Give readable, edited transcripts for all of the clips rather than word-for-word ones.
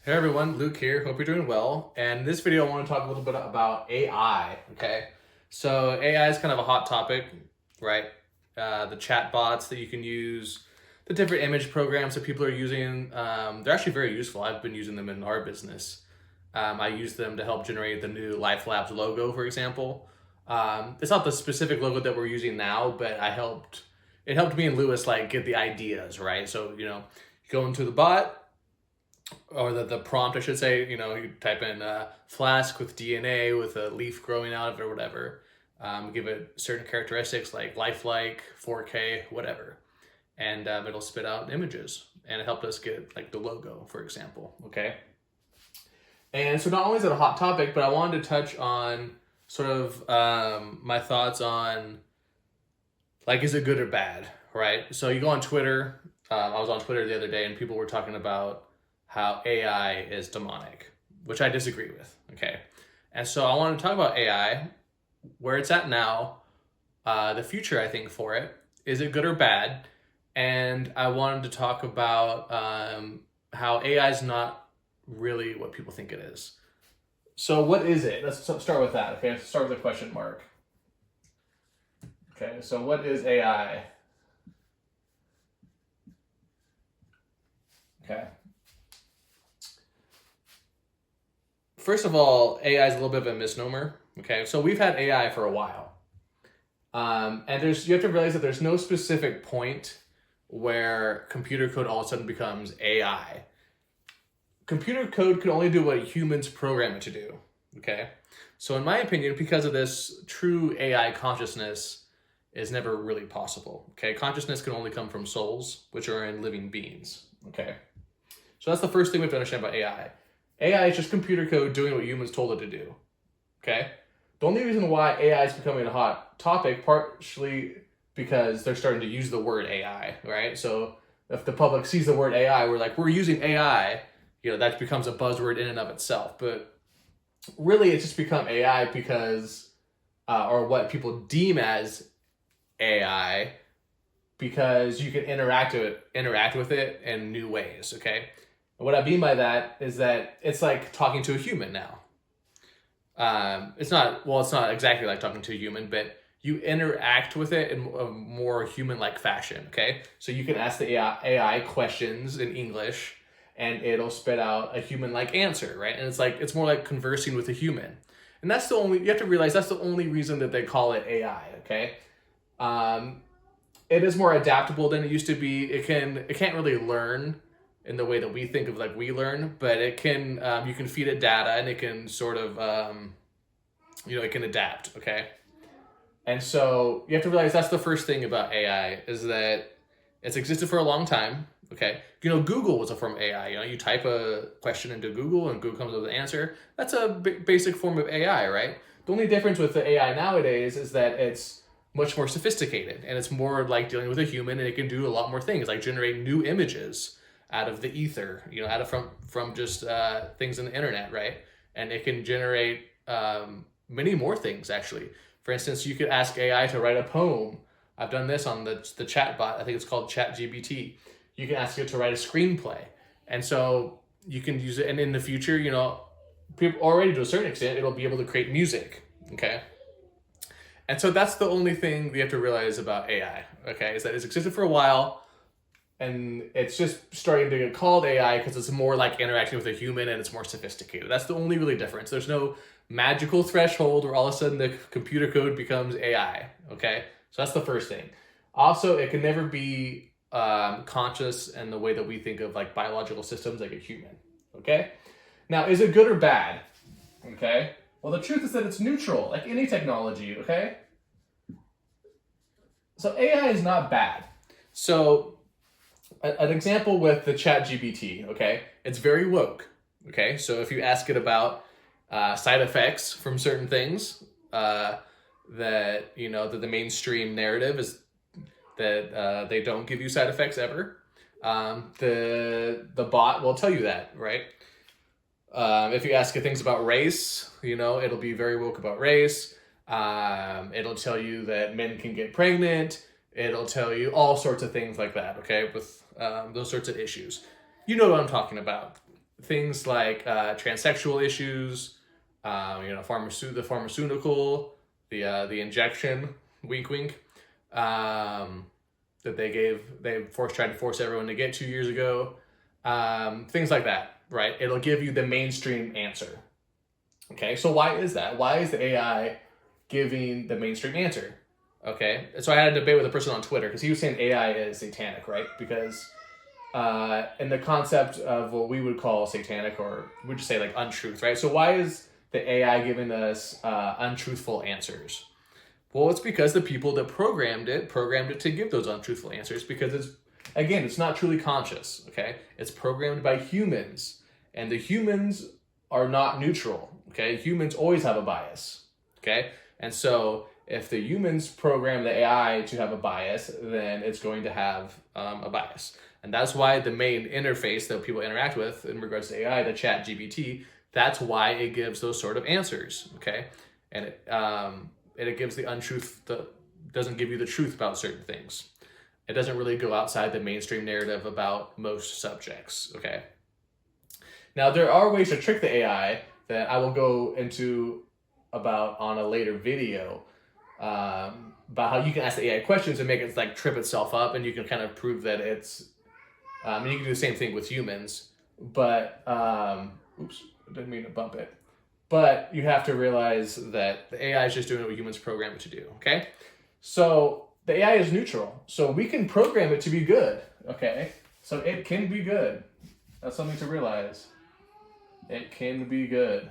Hey everyone, Luke here. Hope you're doing well. And in this video, I want to talk a little bit about AI. Okay, so AI is kind of a hot topic, right? The chatbots that you can use, the different image programs that people are using. They're actually very useful. I've been using them in our business. I use them to help generate the new Life Labs logo, for example. It's not the specific logo that we're using now, but it helped me and Lewis like get the ideas, right? So, you go into the bot, or the prompt, I should say, you type in flask with DNA with a leaf growing out of it or whatever. Give it certain characteristics like lifelike, 4K, whatever. And it'll spit out images. And it helped us get like the logo, for example, okay? And so not only is it a hot topic, but I wanted to touch on sort of my thoughts on like, is it good or bad, right? So you go on Twitter. I was on Twitter the other day and people were talking about how AI is demonic, which I disagree with, okay? And so I want to talk about AI, where it's at now, the future, I think, for it. Is it good or bad? And I wanted to talk about how AI is not really what people think it is. So what is it? Let's start with that, okay? Let's start with a question mark. Okay, so what is AI? Okay. First of all, AI is a little bit of a misnomer. Okay, so we've had AI for a while, and you have to realize that there's no specific point where computer code all of a sudden becomes AI. Computer code can only do what humans program it to do. Okay, so in my opinion, because of this, true AI consciousness is never really possible. Okay, consciousness can only come from souls, which are in living beings. Okay, so that's the first thing we have to understand about AI. AI is just computer code doing what humans told it to do, okay? The only reason why AI is becoming a hot topic, partially because they're starting to use the word AI, right? So if the public sees the word AI, we're using AI, that becomes a buzzword in and of itself. But really, it's just become AI because, or what people deem as AI, because you can interact with it in new ways, okay? And what I mean by that is that it's like talking to a human now. It's not exactly like talking to a human, but you interact with it in a more human-like fashion, okay? So you can ask the AI questions in English, and it'll spit out a human-like answer, right? And it's more like conversing with a human. And you have to realize that's the only reason that they call it AI, okay? It is more adaptable than it used to be. It can't really learn in the way that we think of like we learn, but it can, you can feed it data and it can sort of, it can adapt, okay? And so you have to realize that's the first thing about AI, is that it's existed for a long time, okay? Google was a form of AI. You type a question into Google and Google comes up with an answer. That's a basic form of AI, right? The only difference with the AI nowadays is that it's much more sophisticated and it's more like dealing with a human, and it can do a lot more things like generate new images out of the ether, out of from just things on the internet, right? And it can generate many more things, actually. For instance, you could ask AI to write a poem. I've done this on the chatbot. I think it's called ChatGPT. You can ask it to write a screenplay. And so you can use it. And in the future, people already, to a certain extent, it'll be able to create music, okay? And so that's the only thing we have to realize about AI, okay? Is that it's existed for a while, and it's just starting to get called AI because it's more like interacting with a human and it's more sophisticated. That's the only really difference. There's no magical threshold where all of a sudden the computer code becomes AI, okay? So that's the first thing. Also, it can never be conscious in the way that we think of like biological systems like a human, okay? Now, is it good or bad? Okay? Well, the truth is that it's neutral, like any technology, okay? So AI is not bad. So an example with the ChatGPT, okay? It's very woke, okay? So if you ask it about side effects from certain things, that the mainstream narrative is that they don't give you side effects ever, the bot will tell you that, right? If you ask it things about race, it'll be very woke about race. It'll tell you that men can get pregnant. It'll tell you all sorts of things like that, okay, with those sorts of issues. You know what I'm talking about. things like transsexual issues, the pharmaceutical, the injection, wink wink, that tried to force everyone to get 2 years ago, things like that, right? It'll give you the mainstream answer. Okay, so why is that? Why is the AI giving the mainstream answer? Okay, so I had a debate with a person on Twitter because he was saying AI is satanic, right? Because in the concept of what we would call satanic, or we just say like untruth, right? So why is the AI giving us untruthful answers? Well, it's because the people that programmed it to give those untruthful answers, because it's not truly conscious, okay? It's programmed by humans, and the humans are not neutral, okay? Humans always have a bias, okay? And so if the humans program the AI to have a bias, then it's going to have a bias. And that's why the main interface that people interact with in regards to AI, the ChatGPT, that's why it gives those sort of answers, okay? And it gives the untruth, doesn't give you the truth about certain things. It doesn't really go outside the mainstream narrative about most subjects, okay? Now, there are ways to trick the AI that I will go into about on a later video, about how you can ask the AI questions and make it like trip itself up, and you can kind of prove that it's, and you can do the same thing with humans, but, oops, I didn't mean to bump it. But you have to realize that the AI is just doing what humans program it to do, okay? So the AI is neutral, so we can program it to be good, okay? So it can be good. That's something to realize. It can be good.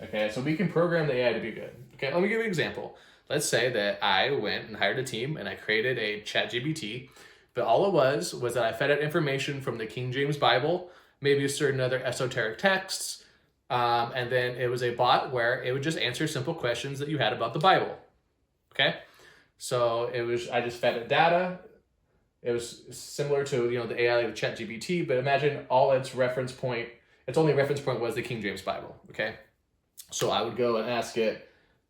Okay, so we can program the AI to be good. Okay, let me give you an example. Let's say that I went and hired a team and I created a ChatGPT, but all it was that I fed it information from the King James Bible, maybe a certain other esoteric texts, and then it was a bot where it would just answer simple questions that you had about the Bible. Okay, so I just fed it data. It was similar to the AI like the ChatGPT, but imagine its only reference point was the King James Bible. Okay, so I would go and ask it.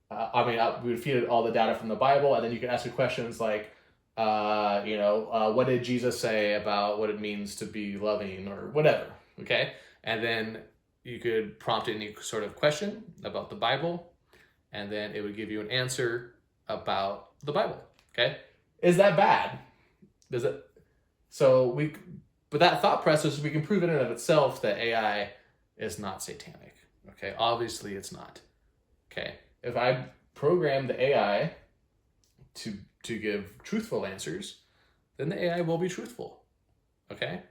We would feed it all the data from the Bible, and then you could ask it questions like, what did Jesus say about what it means to be loving, or whatever. Okay, and then you could prompt any sort of question about the Bible, and then it would give you an answer about the Bible. Okay, is that bad? Does it? But that thought process, we can prove in and of itself that AI is not satanic. Okay, obviously it's not. Okay, if I program the AI to give truthful answers, then the AI will be truthful. Okay.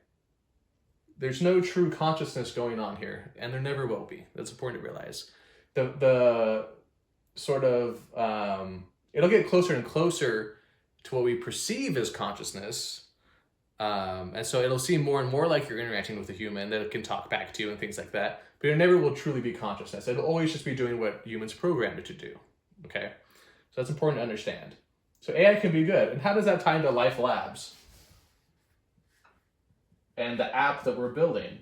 There's no true consciousness going on here, and there never will be. That's important to realize. The sort of it'll get closer and closer to what we perceive as consciousness, and so it'll seem more and more like you're interacting with a human that it can talk back to you and things like that. But it never will truly be consciousness. It'll always just be doing what humans programmed it to do. Okay, so that's important to understand. So AI can be good, and how does that tie into Life Labs and the app that we're building?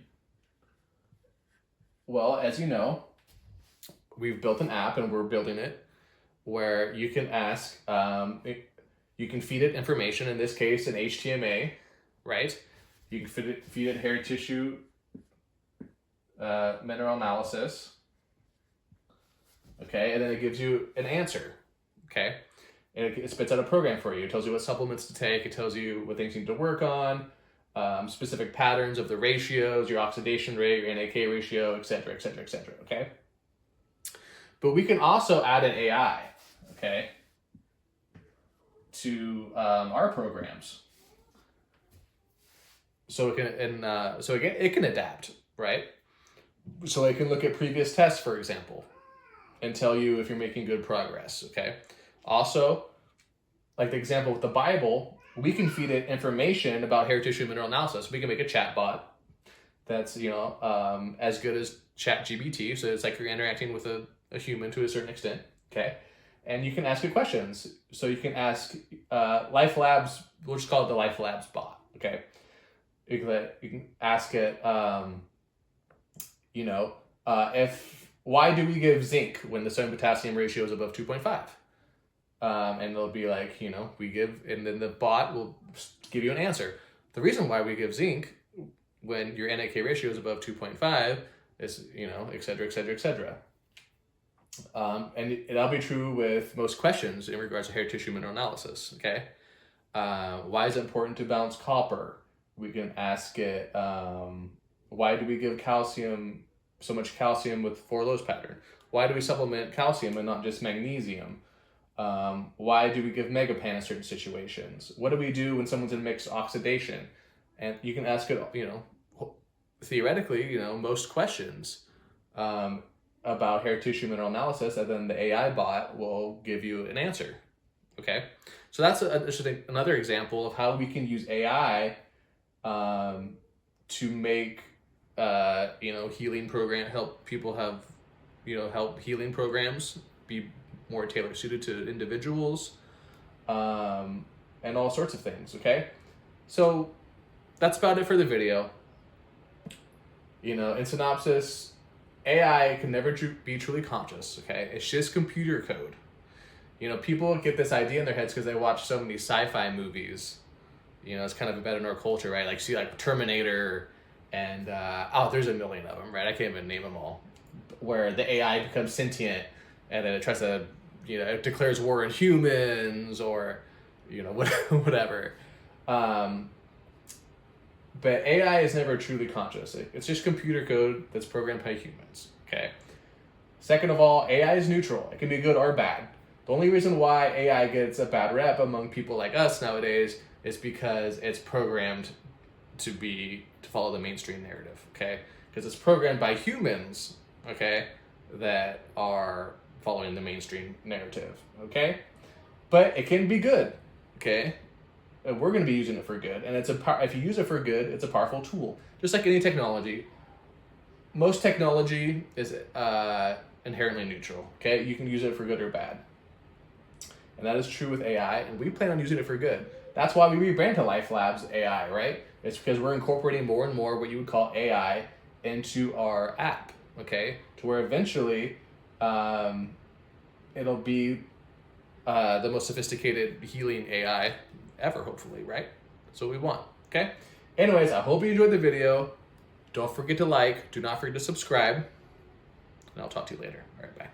Well, as you know, we've built an app and we're building it where you can ask, you can feed it information, in this case, an HTMA, right? You can feed it hair tissue mineral analysis, okay? And then it gives you an answer, okay? And it spits out a program for you. It tells you what supplements to take. It tells you what things you need to work on, specific patterns of the ratios, your oxidation rate, your NAK ratio, et cetera, okay? But we can also add an AI, okay, to our programs. So it can adapt, right? So it can look at previous tests, for example, and tell you if you're making good progress, okay? Also, like the example with the Bible, we can feed it information about hair tissue mineral analysis. We can make a chatbot that's, as good as ChatGPT. So it's like you're interacting with a human to a certain extent, okay? And you can ask it questions. So you can ask Life Labs, we'll just call it the Life Labs bot, okay? You can ask it, why do we give zinc when the sodium potassium ratio is above 2.5? And they'll be like, we give, and then the bot will give you an answer. The reason why we give zinc, when your NAK ratio is above 2.5, is, you know, et cetera, et cetera, et cetera. And that'll be true with most questions in regards to hair tissue mineral analysis, okay? Why is it important to balance copper? We can ask it, why do we give calcium, so much calcium with 4 lows pattern? Why do we supplement calcium and not just magnesium? Why do we give megapan in certain situations? What do we do when someone's in mixed oxidation? And you can ask it, you know, theoretically, you know, most questions about hair tissue mineral analysis, and then the AI bot will give you an answer. Okay, so that's another example of how we can use AI to make you know, healing program, help people have, you know, help healing programs be more tailor suited to individuals, and all sorts of things. Okay, so that's about it for the video. You know, in synopsis, AI can never be truly conscious. Okay, it's just computer code. You know, people get this idea in their heads because they watch so many sci-fi movies. You know, it's kind of embedded in our culture, right? Like, see, like Terminator, and oh, there's a million of them, right? I can't even name them all. Where the AI becomes sentient, and then it tries to, you know, it declares war on humans, or, you know, whatever. But AI is never truly conscious. It's just computer code that's programmed by humans, okay? Second of all, AI is neutral. It can be good or bad. The only reason why AI gets a bad rep among people like us nowadays is because it's programmed to follow the mainstream narrative, okay? Because it's programmed by humans, okay, that are following the mainstream narrative, okay? But it can be good, okay? And we're going to be using it for good, and if you use it for good, it's a powerful tool. Just like any technology, most technology is inherently neutral, okay? You can use it for good or bad. And that is true with AI, and we plan on using it for good. That's why we rebrand to Life Labs AI, right? It's because we're incorporating more and more what you would call AI into our app, okay? To where eventually it'll be the most sophisticated healing AI ever, hopefully, right? That's what we want, okay? Anyways, I hope you enjoyed the video. Don't forget to like, do not forget to subscribe, and I'll talk to you later. All right, bye.